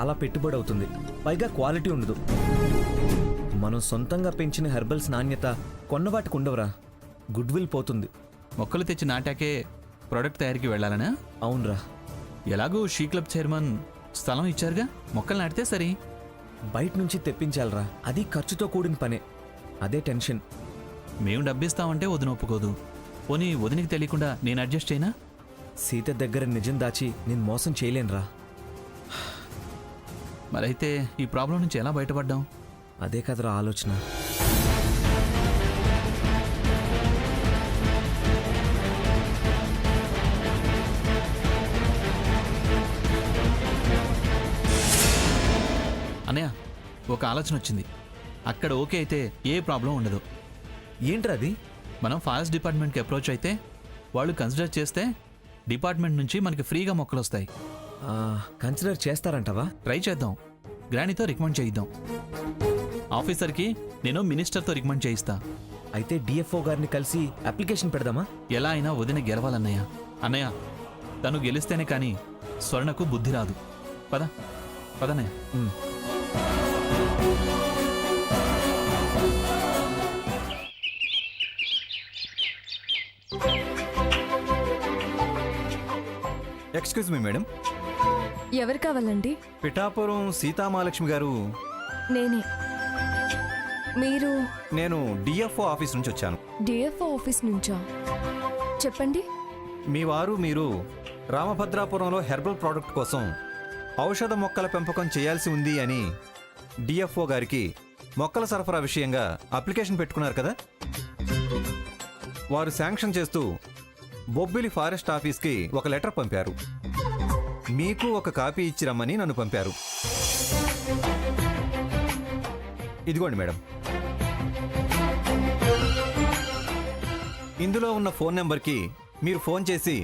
చాలా పెట్టుబడి అవుతుంది, పైగా క్వాలిటీ ఉండదు. మనం సొంతంగా పెంచిన హెర్బల్స్ నాణ్యత కొన్నవాటికి ఉండవరా, గుడ్ విల్ పోతుంది. మొక్కలు తెచ్చి నాటాకే ప్రోడక్ట్ తయారీకి వెళ్ళాలనా? అవునరా. ఎలాగూ షీ క్లబ్ చైర్మన్ స్థలం ఇచ్చారుగా, మొక్కలు నాటితే సరి. బయట నుంచి తెప్పించాలరా, అది ఖర్చుతో కూడిన పనే. అదే టెన్షన్. మేము డబ్బిస్తామంటే వదిన ఒప్పుకోదు. పోనీ వదినికి తెలియకుండా నేను అడ్జస్ట్ చేయనా? సీత దగ్గర నిజం దాచి నేను మోసం చేయలేనురా. మరైతే ఈ ప్రాబ్లం నుంచి ఎలా బయటపడ్డాం? అదే కదరా ఆలోచన. అన్నయ్య, ఒక ఆలోచన వచ్చింది. అక్కడ ఓకే అయితే ఏ ప్రాబ్లం ఉండదు. ఏంట్రా అది? మనం ఫారెస్ట్ డిపార్ట్మెంట్కి అప్రోచ్ అయితే వాళ్ళు కన్సిడర్ చేస్తే డిపార్ట్మెంట్ నుంచి మనకి ఫ్రీగా మొక్కలు వస్తాయి. కన్సిడర్ చేస్తారంటవా? ట్రై చేద్దాం. గ్రానీతో రికమెండ్ చేయిద్దాం. ఆఫీసర్కి నేను మినిస్టర్తో రికమెండ్ చేయిస్తా. అయితే డిఎఫ్ఓ గారిని కలిసి అప్లికేషన్ పెడదామా? ఎలా అయినా వదిన గెలవాలన్నయ్య. అన్నయ్య, తను గెలిస్తేనే కానీ స్వర్ణకు బుద్ధి రాదు. పద పదన్నయ్య. Excuse me madam. ఎవరు కావాలండి? పిఠాపురం సీతామహాలక్ష్మి గారు. నేనే. మీరు? నేను డిఎఫ్ఓ ఆఫీస్ నుంచి వచ్చాను. డిఎఫ్ఓ ఆఫీస్ నుంచా? చెప్పండి. మీ వారు మీరు రామభద్రాపురంలో హెర్బల్ ప్రోడక్ట్ కోసం ఔషధ మొక్కల పెంపకం చేయాల్సి ఉంది అని డిఎఫ్ఓ గారికి మొక్కల సరఫరా విషయంగా అప్లికేషన్ పెట్టుకున్నారు కదా. వారు శాంక్షన్ చేస్తూ బొబ్బిలి ఫారెస్ట్ ఆఫీస్కి ఒక లెటర్ పంపారు. మీకు ఒక కాపీ ఇచ్చి రమ్మని నన్ను పంపారు. ఇదిగోండి మేడం. ఇందులో ఉన్న ఫోన్ నెంబర్కి మీరు ఫోన్ చేసి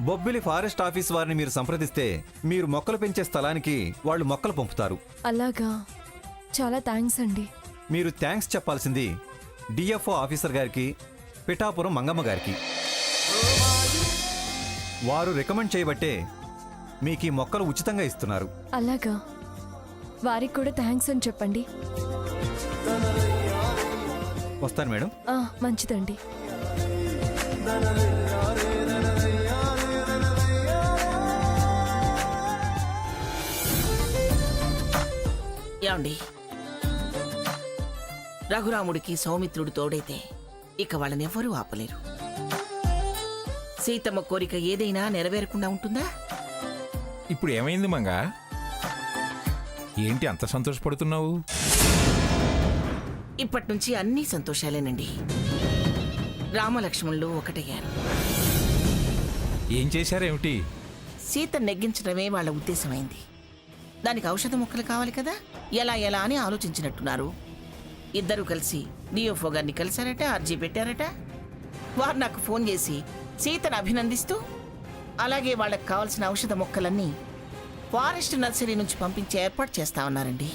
బొబ్బిలి ఫారెస్ట్ ఆఫీస్ వారిని మీరు సంప్రదిస్తే మీరు మొక్కలు పెంచే స్థలానికి వాళ్ళు మొక్కలు పంపుతారు. అలాగా, చాలా థ్యాంక్స్ అండి. మీరు థ్యాంక్స్ చెప్పాల్సింది డిఎఫ్ఓ ఆఫీసర్ గారికి, పిఠాపురం మంగమ్మ గారికి. వారు రికమెండ్ చేయబట్టే మీకు ఈ మొక్కలు ఉచితంగా ఇస్తున్నారు. అలాగా, వారికి కూడా థ్యాంక్స్ అని చెప్పండి. వస్తాను మేడం. మంచిదండి. ఏమండి, రఘురాముడికి సౌమిత్రుడు తోడైతే ఇక వాళ్ళనెవ్వరూ ఆపలేరు. సీతమ్మ కోరిక ఏదైనా నెరవేరకుండా ఉంటుందా? ఇప్పుడు ఏమైంది మంగా? ఏంటి అంత సంతోషపడుతున్నావు? ఇప్పటి నుంచి అన్ని సంతోషాలేనండి. రామలక్ష్మణులు ఒకటయ్యారు. ఏం చేశారేమిటి? సీత నెగ్గించడమే వాళ్ళ ఉద్దేశమైంది. దానికి ఔషధ మొక్కలు కావాలి కదా, ఎలా ఎలా అని ఆలోచించినట్టున్నారు. ఇద్దరూ కలిసి డిఎఫ్ఓ గారిని కలిశారట, అర్జీ పెట్టారట. వారు నాకు ఫోన్ చేసి సీతను అభినందిస్తూ అలాగే వాళ్ళకి కావాల్సిన ఔషధ మొక్కలన్నీ ఫారెస్ట్ నర్సరీ నుంచి పంపించే ఏర్పాటు చేస్తా ఉన్నారండి.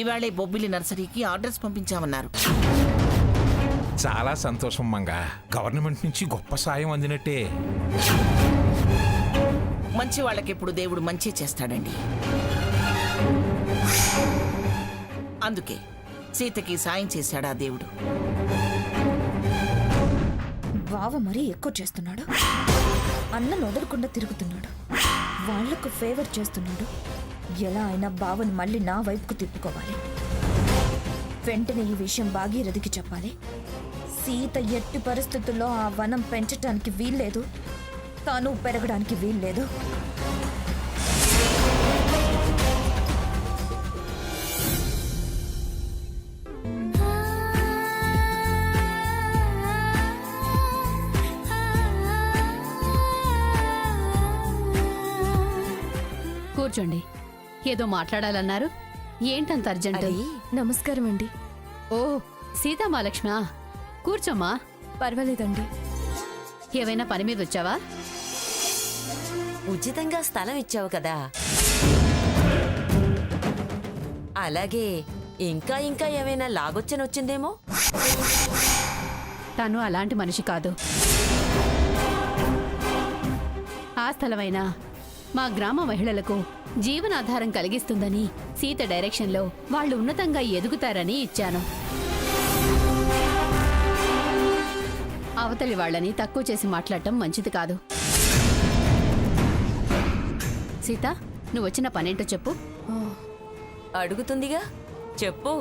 ఇవాళే బొబ్బిలి నర్సరీకి ఆర్డర్స్ పంపించామన్నారు. చాలా సంతోషం మంగా. గవర్నమెంట్ నుంచి గొప్ప సాయం అందినట్టే. మంచి వాళ్ళకెప్పుడు దేవుడు మంచి చేస్తాడండి. అందుకే సీతకి సాయం చేశాడా దేవుడు. బావ మరీ ఎక్కువ చేస్తున్నాడు. అన్నను వదలకుండా తిరుగుతున్నాడు. వాళ్లకు ఫేవర్ చేస్తున్నాడు. ఎలా అయినా బావని మళ్ళీ నా వైపుకు తిప్పుకోవాలి. వెంటనే ఈ విషయం భాగీరథికి చెప్పాలి. సీత ఎట్టి పరిస్థితుల్లో ఆ వనం పెంచటానికి వీల్లేదు, తాను పెరగడానికి వీల్లేదు. కూర్చోండి. ఏదో మాట్లాడాలన్నారు, ఏంటంత అర్జెంట్? నమస్కారం అండి. ఓ సీతామహాలక్ష్మి, కూర్చోమ్మా. పర్వాలేదండి. ఏవైనా పని మీద వచ్చావా? ఉచితంగా స్థలం ఇచ్చావు కదా, అలాగే ఇంకా ఇంకా ఏమైనా లాగొచ్చనొచ్చిందేమో. తను అలాంటి మనిషి కాదు. స్థలమైనా మా గ్రామ మహిళలకు జీవనాధారం కలిగిస్తుందని సీత డైరెక్షన్లో వాళ్ళు ఉన్నతంగా ఎదుగుతారని ఇచ్చాను. అవతలి వాళ్ళని తక్కువ చేసి మాట్లాడటం మంచిది కాదు. సీత, నువ్వు వచ్చిన పనేంటో చెప్పు. అడుగుతుందిగా, చెప్పు.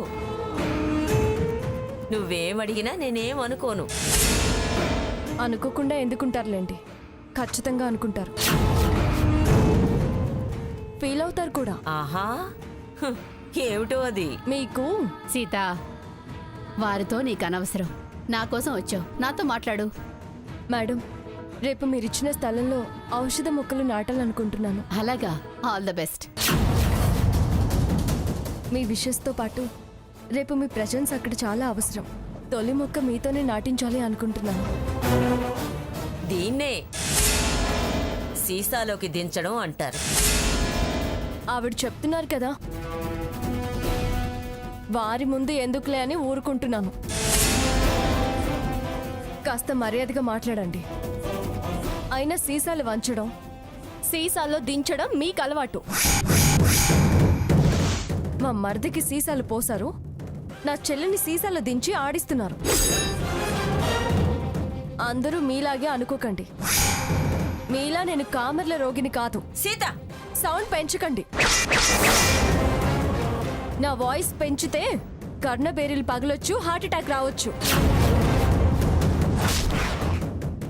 నువ్వేమడిగినా నేనేం అనుకోను. అనుకోకుండా ఎందుకుంటారులేండి, ఖచ్చితంగా అనుకుంటారు. ఫీల్ అవుతారు కూడా. ఆహా, హ్, ఏమిటో అది. మీకు సీత, వారితో నీకు అనవసరం. నా కోసం వచ్చావు, నాతో మాట్లాడు. మేడం, రేపు మీరిచ్చిన స్థలంలో ఔషధ మొక్కలు నాటాలనుకుంటున్నాను. అలాగా, ఆల్ ద బెస్ట్. మీ విషెస్తో పాటు రేపు మీ ప్రెజెన్స్ అక్కడ చాలా అవసరం. తొలి మొక్క మీతోనే నాటించాలి అనుకుంటున్నాను. దీన్నే సీసాలోకి దించడం అంటారు. ఆవిడ చెప్తున్నారు కదా, వారి ముందు ఎందుకులే అని ఊరుకుంటున్నాను. కాస్త మర్యాదగా మాట్లాడండి. అయినా సీసాలు వంచడం, సీసాల్లో దించడం మీకు అలవాటు. మా మరిదికి సీసాలు పోసారు, నా చెల్లిని సీసాలు దించి ఆడిస్తున్నారు. అందరూ మీలాగే అనుకోకండి. మీలా నేను కామెర్ల రోగిని కాదు. సీత, సౌండ్ పెంచకండి. నా వాయిస్ పెంచితే కర్ణబేరీలు పగలొచ్చు, హార్ట్ అటాక్ రావచ్చు.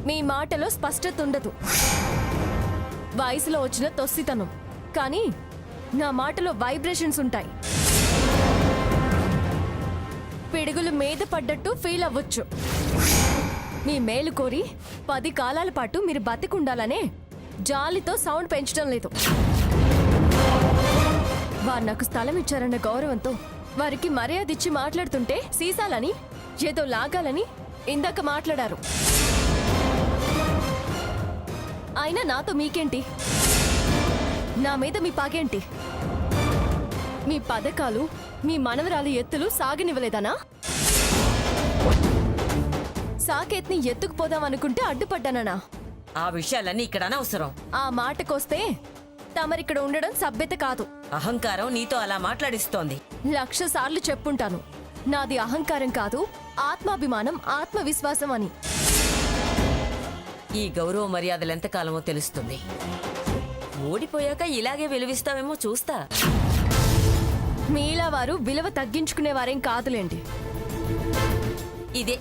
మీ మాటలో స్పష్టత ఉండదు. వయసులో వచ్చిన తొస్సితనం, కానీ నా మాటలో వైబ్రేషన్స్ ఉంటాయి. పిడుగులు మీద పడ్డట్టు ఫీల్ అవ్వచ్చు. మీ మేలు కోరి 10 కాలాల పాటు మీరు బతికుండాలనే జాలితో సౌండ్ పెంచడం లేదు. వారు నాకు స్థలం ఇచ్చారన్న గౌరవంతో వారికి మర్యాద ఇచ్చి మాట్లాడుతుంటే సీసాలని ఏదో లాగాలని ఇందాక మాట్లాడారు. అయినా నాతో మీకేంటి? నా మీద మీ పాగేంటి? మీ పథకాలు, మీ మనవరాలు ఎత్తులు సాగనివ్వలేదనా? సాకేత్ని ఎత్తుకుపోదామనుకుంటే అడ్డుపడ్డానా? ఆ విషయాలన్నీ ఇక్కడ అనవసరం. ఆ మాటకొస్తే తమరిక్కడ ఉండడం సభ్యత కాదు. అహంకారం నీతో అలా మాట్లాడిస్తోంది. 1,00,000 సార్లు చెప్పుంటాను, నాది అహంకారం కాదు, ఆత్మాభిమానం, ఆత్మవిశ్వాసం అని. ఈ గౌరవ మర్యాదలు ఎంతకాలమో తెలుస్తుంది. ఓడిపోయాక ఇలాగే విలువిస్తావేమో చూస్తా. మీలా వారు విలువ తగ్గించుకునేవారేం కాదులేండి. ఇదే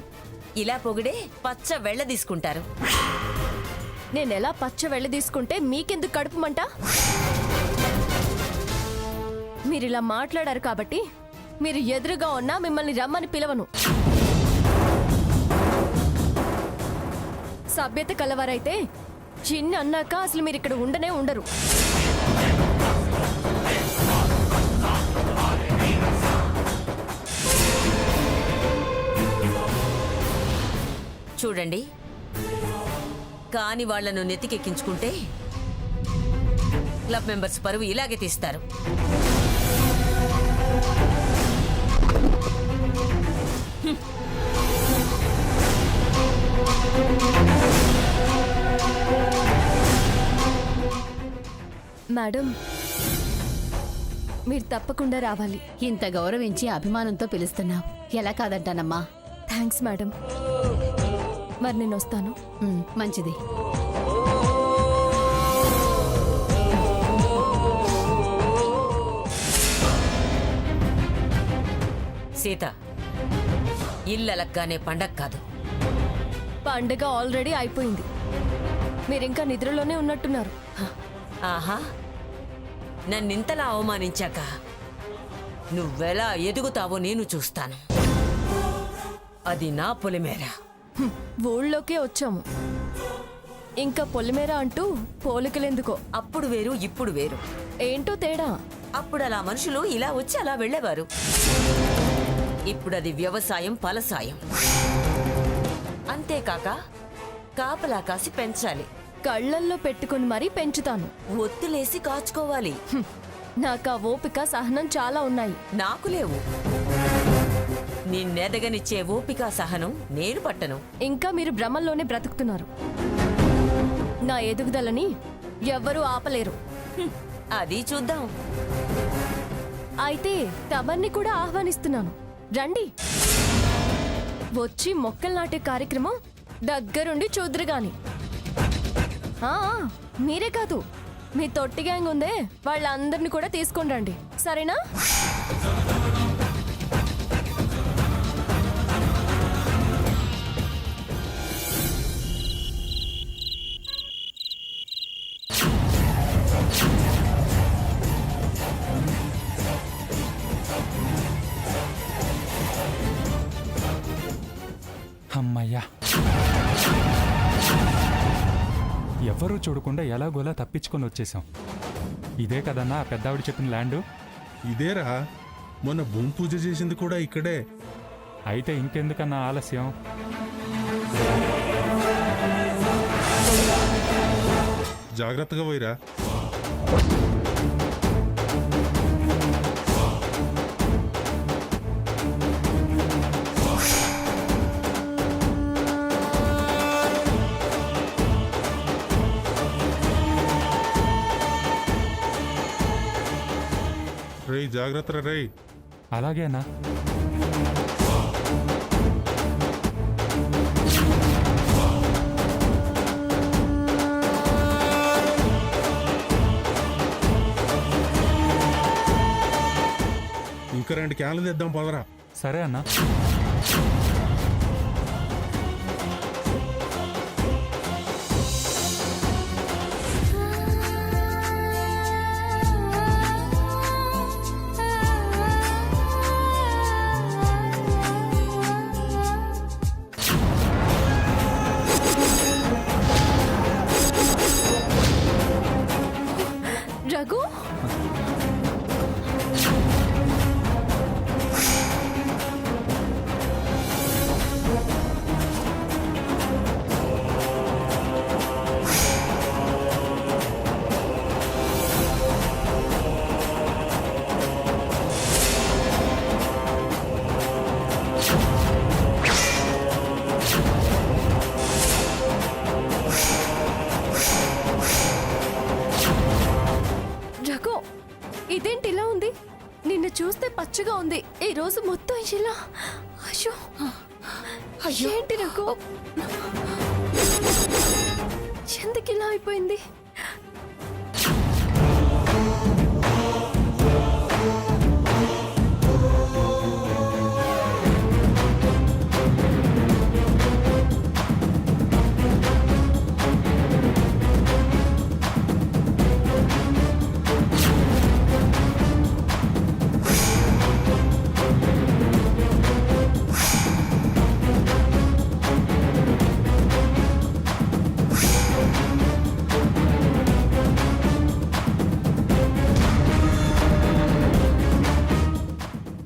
ఇలా పొగిడే పచ్చ వెళ్ళ తీసుకుంటారు. నేనెలా పచ్చ వెళ్ళ తీసుకుంటే మీకెందుకు కడుపుమంట? మీరిలా మాట్లాడారు కాబట్టి మీరు ఎదురుగా ఉన్నా మిమ్మల్ని రమ్మని పిలవను. సభ్యత కలవారైతే చిన్న అన్నాక అసలు మీరు ఇక్కడ ఉండనే ఉండరు. చూడండి, కాని వాళ్లను నెత్తికెక్కించుకుంటే క్లబ్ మెంబర్స్ పరువు ఇలాగే తీస్తారు. మేడం, మీరు తప్పకుండా రావాలి. ఇంత గౌరవించి అభిమానంతో పిలుస్తున్నావు, ఎలా కాదంటానమ్మా. Thanks madam. మరి నేను వస్తాను. మంచిది. సీత, ఇల్లలగ్గానే పండగ కాదు. పండుగ ఆల్రెడీ అయిపోయింది. మీరింకా నిద్రలోనే ఉన్నట్టున్నారు. ఆహా, నన్నింతలా అవమానించాక నువ్వెలా ఎదుగుతావో నేను చూస్తాను. అది నా పొలిమేర. ఊళ్ళోకే వచ్చాము, ఇంకా పొలిమేర అంటూ పోలికలెందుకో. అప్పుడు వేరు, ఇప్పుడు వేరు. ఏంటో తేడా. అప్పుడు అలా మనుషులు ఇలా వచ్చి అలా వెళ్ళేవారు. ఇప్పుడు అది వ్యవసాయం, ఫలసాయం. అంతేకాక కాపలా కాసి పెంచాలి. కళ్ళల్లో పెట్టుకుని మరీ పెంచుతాను. ఒత్తులేసి కాచుకోవాలి. నాకు ఆ ఓపిక, సహనం చాలా ఉన్నాయి. నాకు లేవు. నిన్నెదగనిచ్చే ఓపిక, సహనం నేను పట్టను. ఇంకా మీరు భ్రమల్లోనే బ్రతుకుతున్నారు. నా ఎదుగుదలని ఎవ్వరూ ఆపలేరు. అది చూద్దాం. అయితే తమర్ని కూడా ఆహ్వానిస్తున్నాను, రండి. వచ్చి మొక్కలు నాటే కార్యక్రమం దగ్గరుండి చూద్దరు గాని. మీరే కాదు, మీ తొట్టి గ్యాంగ్ ఉందే వాళ్ళందరినీ కూడా తీసుకొని రండి, సరేనా? అమ్మయ్యా, ఎవ్వరూ చూడకుండా ఎలాగోలా తప్పించుకొని వచ్చేసాం. ఇదే కదన్నా ఆ పెద్దావిడ చెప్పిన ల్యాండు? ఇదేరా, మొన్న భూమి పూజ చేసింది కూడా ఇక్కడే. అయితే ఇంకెందుకన్నా ఆలస్యం? జాగ్రత్తగా పోయిరా. రేయ్, జాగ్రత్త రేయ్. అలాగేనా? ఇంకా 2 క్యాన్లు తెద్దాం పదరా. సరే అన్నా. రఘు, రఘు, ఇదేంటి ఇలా ఉంది? నిన్ను చూస్తే పచ్చగా ఉంది, ఈ రోజు మొత్తం ఇలా. అయ్యో, ఏంటి రఘు, ఎందుకు ఇలా అయిపోయింది?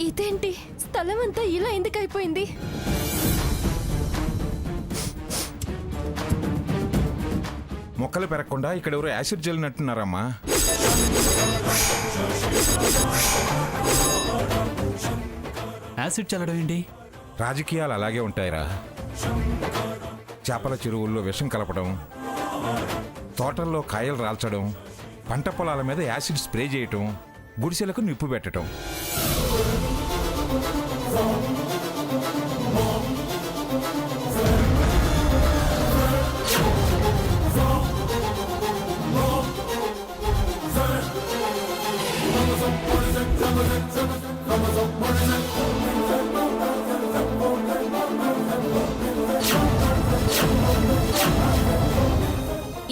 ఇదేంటి, స్థలం అంతా ఇలా ఎందుకు అయిపోయింది? మొక్కలు పెరగకుండా ఇక్కడ ఎవరు యాసిడ్ జల్లినట్టున్నారమ్మా. యాసిడ్ చల్లడం ఏంటి? రాజకీయాలు అలాగే ఉంటాయిరా. చేపల చెరువుల్లో విషం కలపడం, తోటల్లో కాయలు రాల్చడం, పంట పొలాల మీద యాసిడ్ స్ప్రే చేయటం, గుడిసెలకు నిప్పు పెట్టడం.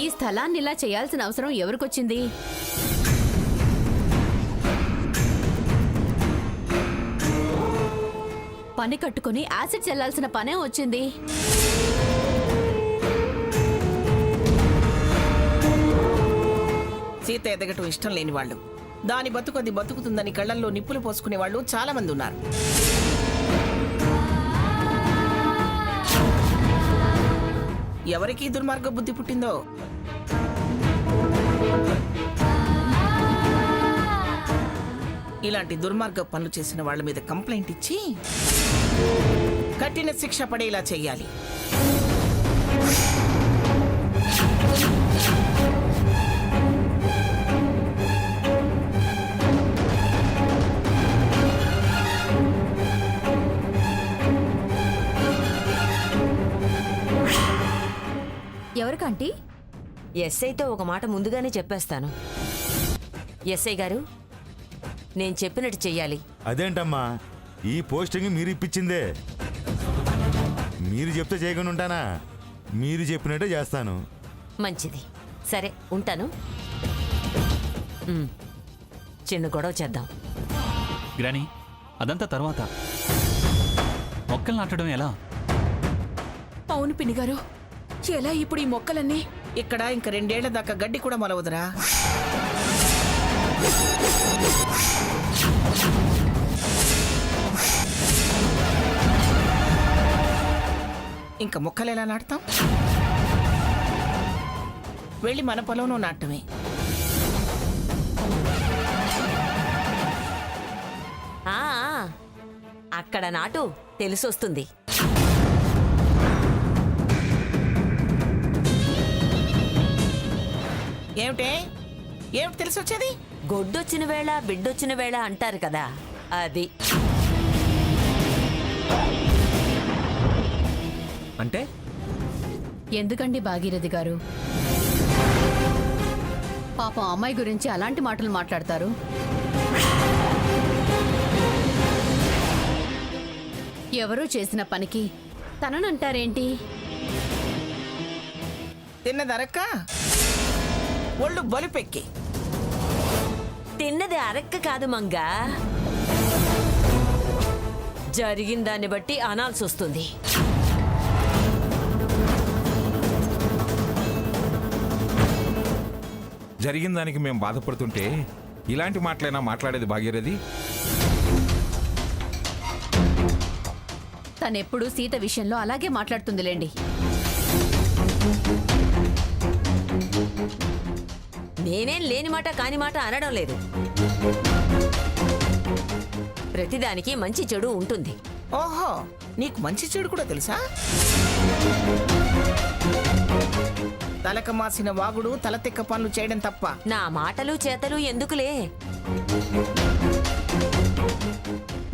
ఈ స్థలాన్ని ఇలా చేయాల్సిన అవసరం ఎవరికొచ్చింది? పని కట్టుకుని యాసిడ్ చెల్లాల్సిన పనే వచ్చింది. సీత ఎదగటం ఇష్టం లేని వాళ్ళు, దాని బతుకది బతుకుతుందని కళ్ళల్లో నిప్పులు పోసుకునే వాళ్ళు చాలా మంది ఉన్నారు. ఎవరికి దుర్మార్గ బుద్ధి పుట్టిందో. ఇలాంటి దుర్మార్గ పనులు చేసిన వాళ్ళ మీద కంప్లైంట్ ఇచ్చి కఠిన శిక్ష పడేలా చెయ్యాలి. ఎందుకాంటీ? ఎస్ఐతో ఒక మాట ముందుగానే చెప్పేస్తాను. ఎస్ఐ గారు, నేను చెప్పినట్టు చెయ్యాలి. అదేంటమ్మా, ఈ పోస్టింగ్ మీరు ఇప్పించిందే. మీరు చెప్తే చేయకుండా ఉంటానా? మీరు చెప్పినట్టే చేస్తాను. మంచిది. సరే, ఉంటాను. చిన్న గొడవ చేద్దాం. గ్రాని, అదంతా తర్వాత. మొక్కలు నాటడం ఎలా? అవును పిన్ని గారు, ఎలా ఇప్పుడు ఈ మొక్కలన్నీ? ఇక్కడ ఇంక 2 ఏళ్ల దాకా గడ్డి కూడా మొలవదురా. ఇంకా మొక్కలు ఎలా నాటుతాం? వెళ్ళి మన పొలంలో నాటమే. ఆ, అక్కడ నాటు, తెలిసొస్తుంది. ఏమిటి తెలిసి వచ్చేది? గొడ్డొచ్చిన వేళ బిడ్డొచ్చిన వేళ అంటారు కదా, అది. అంటే ఎందుకండి భాగీరథి గారు పాపం అమ్మాయి గురించి అలాంటి మాటలు మాట్లాడతారు? ఎవరో చేసిన పనికి తననంటారేంటి? తిన్నదరక్క ఒళ్ళు బలిపెక్కి. తిన్నది అరక్క కాదు మంగా, జరిగిన దాన్ని బట్టి అనాల్సి వస్తుంది. జరిగిన దానికి మేము బాధపడుతుంటే ఇలాంటి మాటలైనా మాట్లాడేది భాగీరథి? తనెప్పుడు సీత విషయంలో అలాగే మాట్లాడుతుందిలేండి. నేనేం లేని మాట కాని మాట అనడం లేదు. ప్రతిదానికి మంచి చెడు ఉంటుంది. ఓహో, నీకు మంచి చెడు కూడా తెలుసా? తలక మాసిన వాగుడు తలతిక్క పనులు చేయడం తప్ప. నా మాటలు చేతలు ఎందుకులే?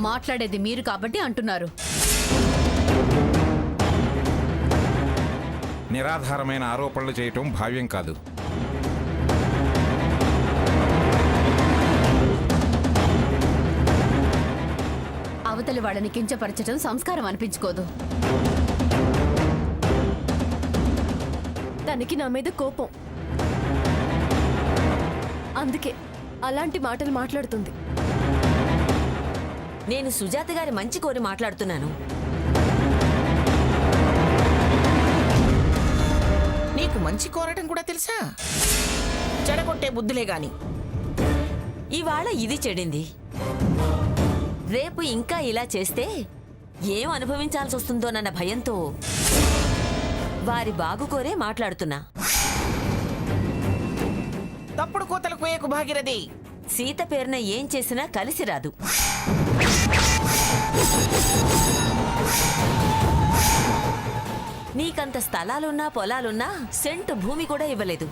మాట్లాడేది మీరు కాబట్టి అంటున్నారు. నిరాధారమైన ఆరోపణలు చేయటం భావ్యం కాదు. అవతలి వాళ్ళని కించపరచడం సంస్కారం అనిపించుకోదు. తనకి నా మీద కోపం, అందుకే అలాంటి మాటలు మాట్లాడుతుంది. నేను సుజాత గారి మంచి కోరి మాట్లాడుతున్నాను. నీకు మంచి కోరటం కూడా తెలుసా? చెడగొట్టే బుద్ధులే గాని. ఇవాళ ఇది చెడింది, రేపు ఇంకా ఇలా చేస్తే ఏం అనుభవించాల్సి వస్తుందోనన్న భయంతో వారి బాగు కోరే మాట్లాడుతున్నా. తప్పుడు కోతలకు పోయేకు భాగీరథి. సీత పేరున ఏం చేసినా కలిసి రాదు. నీకంత స్థలాలున్నా పొలాలున్నా సెంటు భూమి కూడా ఇవ్వలేదు.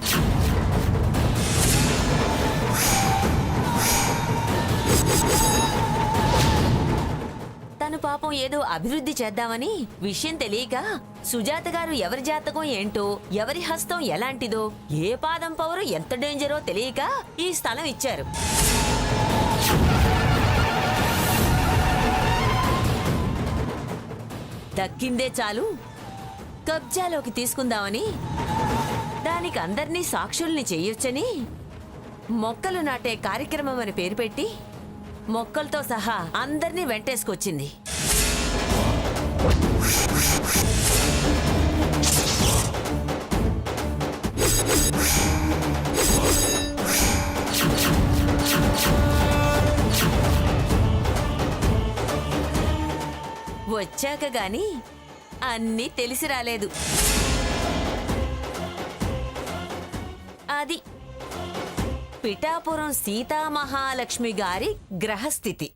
తను పాపం ఏదో అభివృద్ధి చేద్దామని విషయం తెలియక సుజాత గారు ఎవరి జాతకం ఏంటో, ఎవరి హస్తం ఎలాంటిదో, ఏ పాదం పవరు ఎంత డేంజరో తెలియక ఈ స్థలం ఇచ్చారు. దక్కిందే చాలు కబ్జాలోకి తీసుకుందామని, దానికి అందర్నీ సాక్షుల్ని చేయొచ్చని మొక్కలు నాటే కార్యక్రమం అని పేరు పెట్టి మొక్కలతో సహా అందర్నీ వెంటేసుకొచ్చింది. వచ్చాక గాని అన్నీ తెలిసి రాలేదు. అది పిఠాపురం సీతామహాలక్ష్మి గారి గ్రహస్థితి.